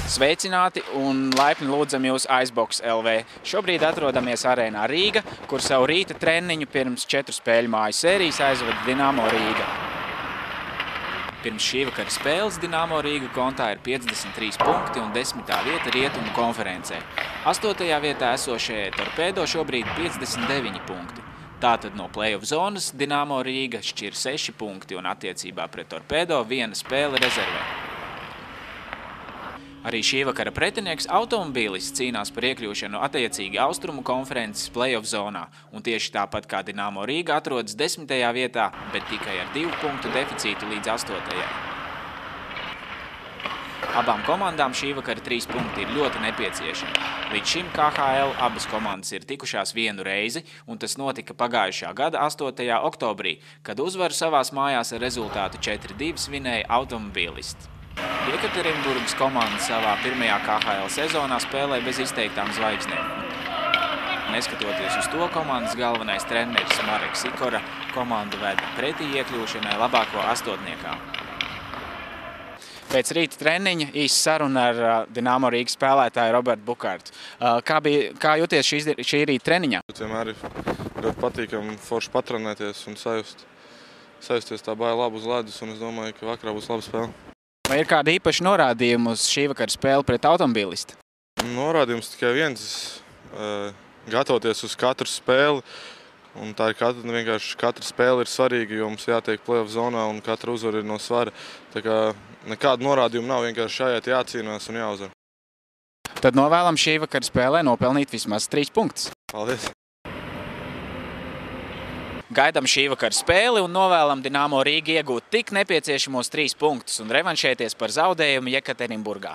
Sveicināti un laipni lūdzam jūs Icebox LV. Šobrīd atrodamies arēnā Rīga, kur savu rīta treniņu pirms 4 spēļu māju sērijas aizvada Dinamo Rīga. Pirms šī vakara spēles Dinamo Rīga kontā ir 53 punkti un 10. vieta Rietumu konferencē. 8. vietā esošajai Torpedo šobrīd 59 punkti. Tātad no play-off zonas Dinamo Rīga šķir 6 punkti un attiecībā pret Torpedo 1 spēle rezervē. Arī šī vakara pretinieks Automobīlists cīnās par iekļūšanu attiecīgi Austrumu konferences play-off zonā, un tieši tāpat kā Dinamo Rīga atrodas 10. vietā, bet tikai ar 2 punktu deficītu līdz 8. Abām komandām šī vakara 3 punkti ir ļoti nepieciešami. Līdz šim KHL abas komandas ir tikušās vienu reizi, un tas notika pagājušā gada 8. oktobrī, kad uzvaru savās mājās ar rezultātu 4-2 svinēja Automobīlists. Jekaterinburgas komanda savā pirmajā KHL sezonā spēlē bez izteiktām zvaigznēm. Neskatoties uz to, komandas galvenais treneris Mareks Sikora komandu veda pretī iekļūšanai labāko astotniekā. Pēc rīta treniņa īsa saruna ar Dinamo Rīgas spēlētāju Robertu Bukārtu. Kā jūties šī rīta treniņā? Vienmēr ir ļoti patīkami forši patrenēties un sajusties tā baigi labi uz ledus, un es domāju, ka vakarā būs laba spēle. Vai ir kāda īpaša norādījuma uz šī vakara spēli pret Automobīlistu? Norādījums tikai viens – gatavoties uz katru spēli. Un tā ir vienkārši katra spēle ir svarīga, jo mums jātiek play-off zonā un katra uzvara ir no svara. Tā kā nekāda norādījuma nav, vienkārši jāiet, jācīnās un jāuzvar. Tad novēlam šī vakara spēlē nopelnīt vismaz 3 punktus. Paldies! Gaidām šī vakara spēli un novēlam Dinamo Rīga iegūt tik nepieciešamos 3 punktus un revanšēties par zaudējumu Jekaterinburgā.